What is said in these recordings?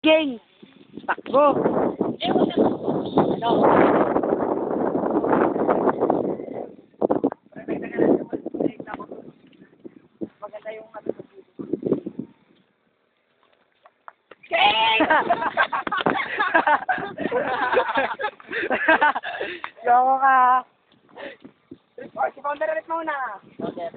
King! Takbo! Maganda yung Loko ka! Si Founder ulit muna. Founder!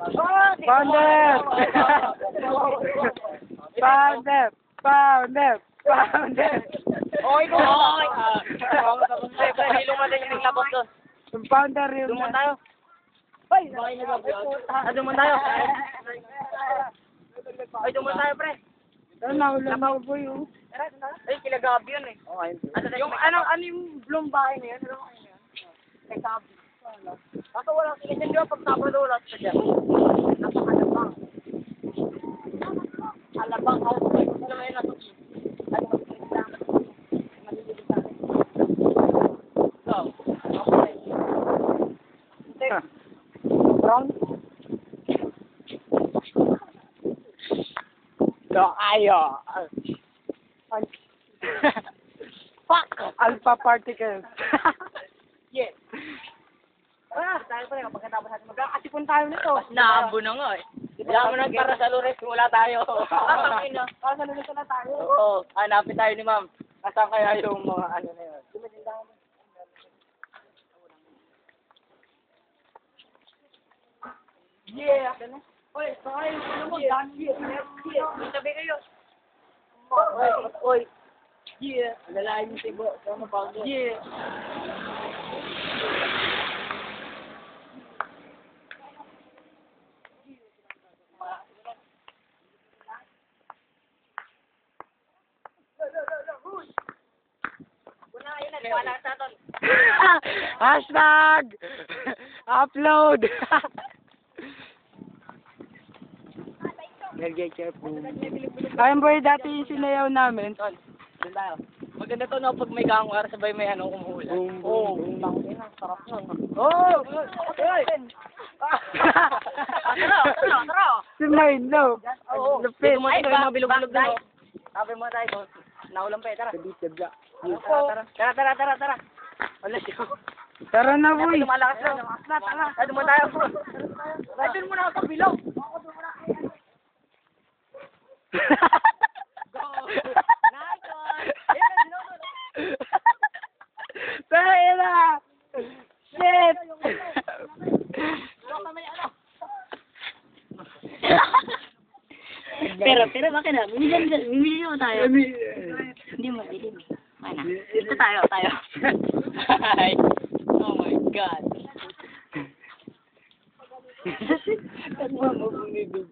Founder! Founder! Founder! Okay, go! Okay. Lumadan yung labas doon. Yung founder yun. Doon tayo. Ay, doon tayo. Ay, doon tayo, pre. Ano, naulang ako po yun. Ay, kila Gabi yun eh. Yung ano yung bloom bahay na yun? Ano kayo yan? Kay Gabi. Kaso walang tingin yun, di ba? Pag Sabado, wala sa dyan. Napakalabang. Alabang house. Ano naman yun natin? Ano magiging lang? Malililig sa akin. So, okay. Brown? No, ayo. Fuck! Alpha particles. Yes. Tayo pa rin kapag katapos natin magkakasipon tayo nito. Naambo na nga eh. Wala mo nang para sa Lures kung wala tayo. Para sa lunes na tayo. Oo, hanapin tayo ni ma'am. Nasaan kaya yung mga ano na yun? Yeah! Oy, sakay yung ano mo, yeah. Sabi kayo. Oy, Yeah. alalayan yung tibo. Sama pa ako. Yeah. Hashtag! Upload! Ayun boy, dati yung sinayaw namin. Doon tayo. Maganda to no pag may gangwar sabay may ano kumuhula. Oo. Sarap nun. Oh! Oy! Tara! Si Milo. Oo. Lupit. Dito mo tayo mga bilog-bilog doon. Sabi mo tayo doon. Naulan pa eh, tara. Tara. Wala siya. Tara na boy. Lumalakas na. Tara. Ano mo tayo? Doon muna ako sa bilog. Tayo na! Shit! Pero bakit na? Bumili naman tayo. Hindi mo dilim. Mana? Dito tayo. Ay. Oh my God. Ano mo bumibig?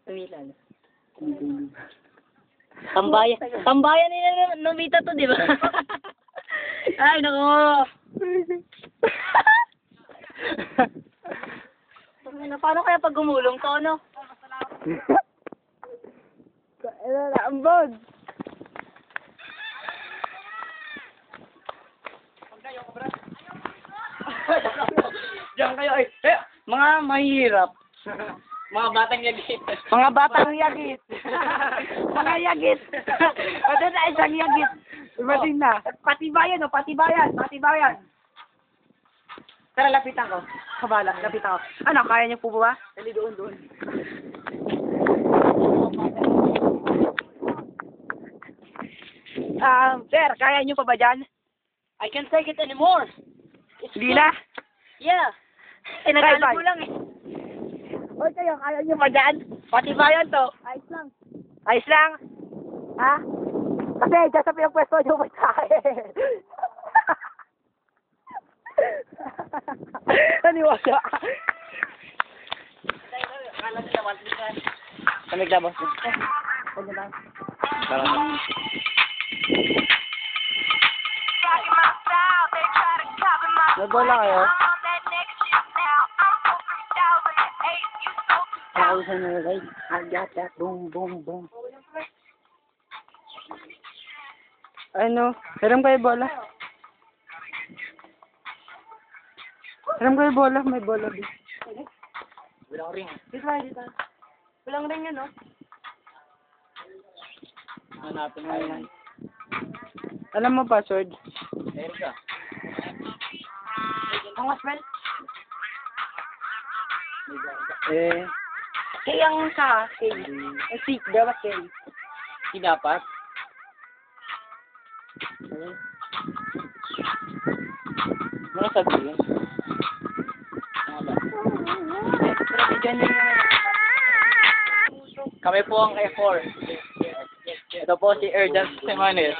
Pamilan. Tambayan nila Nobita to, di ba? Ay, nako. Paano kaya pag gumulong to, ano? Ano na, ambod! Diyan kayo, ay. Mga mahirap. Mga batang yagit. Mga batang yagit! Mga yagit! Pwede na isang yagit! Ibating na! Patibayan. Tara, lapitan ko. Kabala, lapitan ko. Ano, kaya niyo po ba? Dali doon. Sir, kaya niyo pa ba dyan? I can't take it anymore. Hindi na. Yeah. Bye-bye. Nagalit mo lang eh. Oy, kayo, kaya niyo pa dyan? Patibayan to. Ayos lang. Ayos lang. Ha? Kasi, dyan sa pinagpwesto niyo may tayo. Naniwala. Kamig na, boss. Tara. Nagbola kayo? Ako sa nalay. I got that boom, boom, boom. Ano? Hiram kayo bola? Hiram kayo bola? May bola din. Walang ring. Dito. Walang ring yan, no? Hanapin mo yan. Alam mo password? Meron ka. Ang aswel? Eh, Kaya ang sa K. seek, dapat kayo. Hindi dapat. Ano sabihin? Wala. Kami po ang F4. Ito po si Erdan Semanes.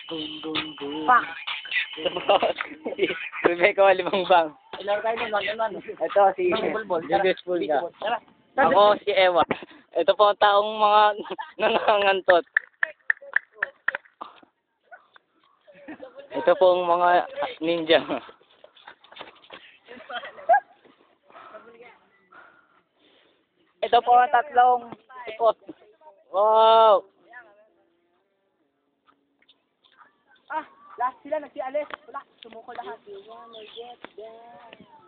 Fuck. Ito po si Rebecca Walimangbang. Ilaro tayo naman. Ito si Julius Pulga. Ako si Ewa. Ito po ang taong mga nangangantot. Ito po ang mga ninja. Ito po ang tatlong ipot. Wow! Last sila, nagsialis. Wala, sumuko lahat.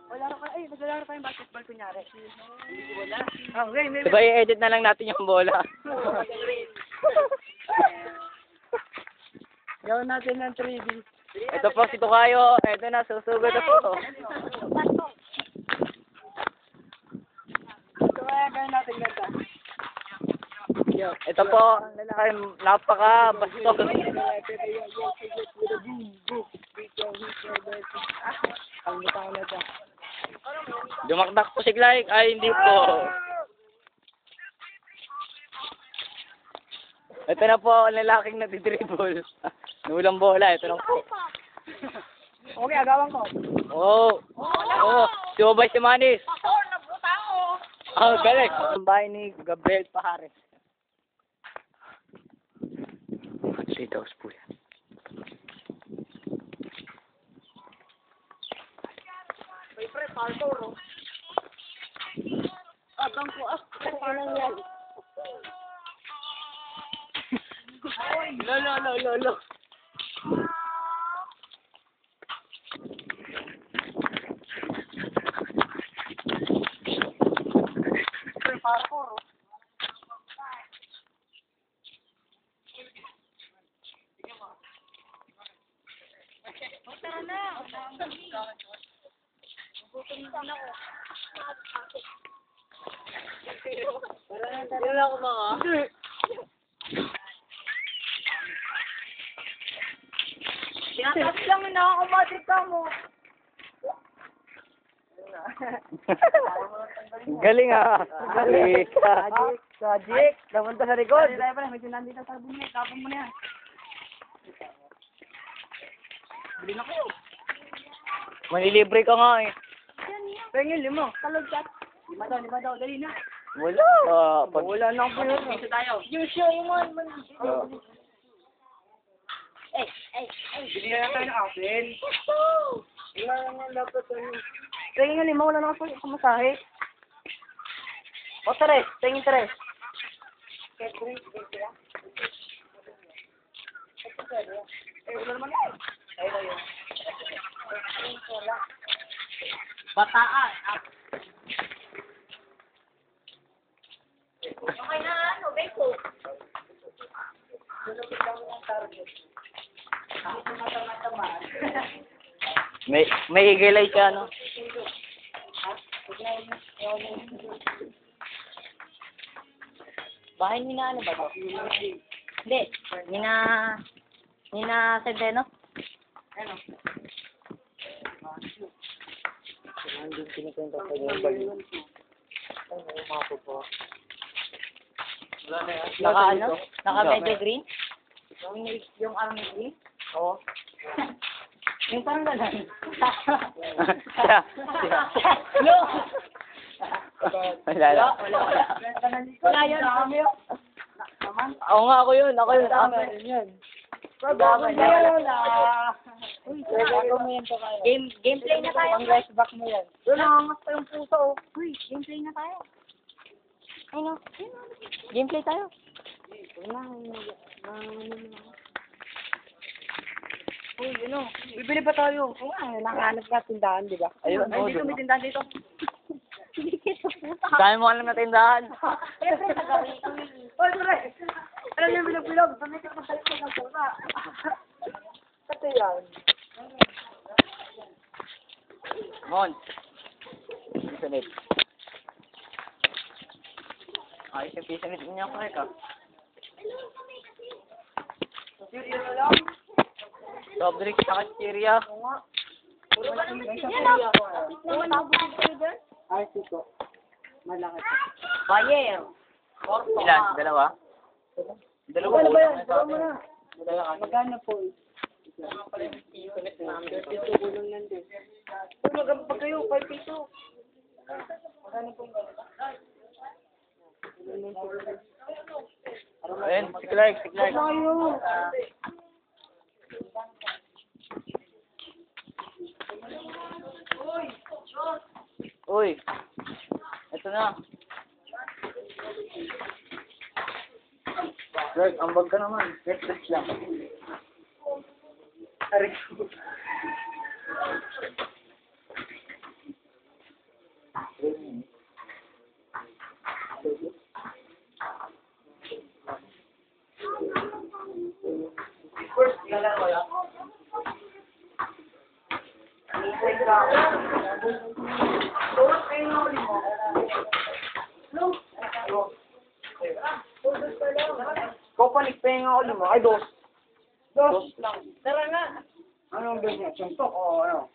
Wala rin ka, naglalaro tayong basketball kunyari. Wala. Okay, Diba i-edit na lang natin yung bola? Gawin natin ng 3D. Ito po si Tukayo. Ito na, susugod na po. So, kaya gawin natin ganda. Ito po, ang lalaki, napaka-bastos. Ang bitaw na ito. Dumakdak po si Clyde. Ay, hindi po. Ito na po, ang lalaking nagdidribble. Nulang bola, ito na po. Okay, agawan ko. Oo. Oo. Si Obay si Manis. Galing. Ang bahay ni Gabriel Pahares. Dito, po yan. May pre, parkour, Abang ko, parang yan. Lolo. Pre, parkour, Tara na. Wala ko mga. Tinatas lang, nakakamadrid ka mo. Galing ah. Galing. Sajik, namunta sa likod. Tayo pala, medyo nandito sa bumi. Tapon mo na yan. Bili na kayo. Manilibre ka nga eh. Pengin, limo. Kalagkat. Lima daw, dali na. Wala. Wala na ako yun. Isa tayo. Yung show, yung man. Bili na tayo ng apple. Wala nga dapat Pengin, limo. Wala na ako kumasahe. O, tres. Pengin, tres. Wala naman yan. Bataan. Okay na, ano, beko. May higilay siya, no? Bahay ni na ano ba to? Hindi. Ni na Centeno? Ano? Nandun kinikwenta sa yung bali. Naka ano? Naka medyo green? Yung army green? Oo. Yung parang gano'n. Siya. No! Wala. Wala yun. Oo nga, ako yun. Gameplay na tayo. Flashback mo yan. Nangangas pa yung puso. Uy, gameplay na tayo. Ayun. Gameplay tayo. Uy, bibili pa tayo. Oo nga, nakahanap ka tindahan, di ba? Ayun, Ay, dito, may tindahan dito. Hindi kita puta. Dami mo alam na tindahan. Siyempre, nagawin ko yun. Oy, pre! Ano Alam niyo, bilog-bilog. Dami ka masalik ko ng puta. Kasi yan. Mon. Pisanit. Ayos yung pisanit niya ko ka. Yun na lang. Soft drink sa kastiriya. Ay, sito. Malaki. Bayer. Ilan? Dalawa? Dalawa Ano ba yan? lang Dalawa mo na. Dalawa. Magkano po? Magkano kayo? 5 piso. Magkano po? Ayun, si Clark. Tayo. Uy. Ito na. Clark, ambag ka naman. Netflix lang. Aray. First, lalaro ko lang. Kopanik pa yung ako lima. Ay, dos. Dos lang. Tara na. Anong dos niya? Suntok o ano?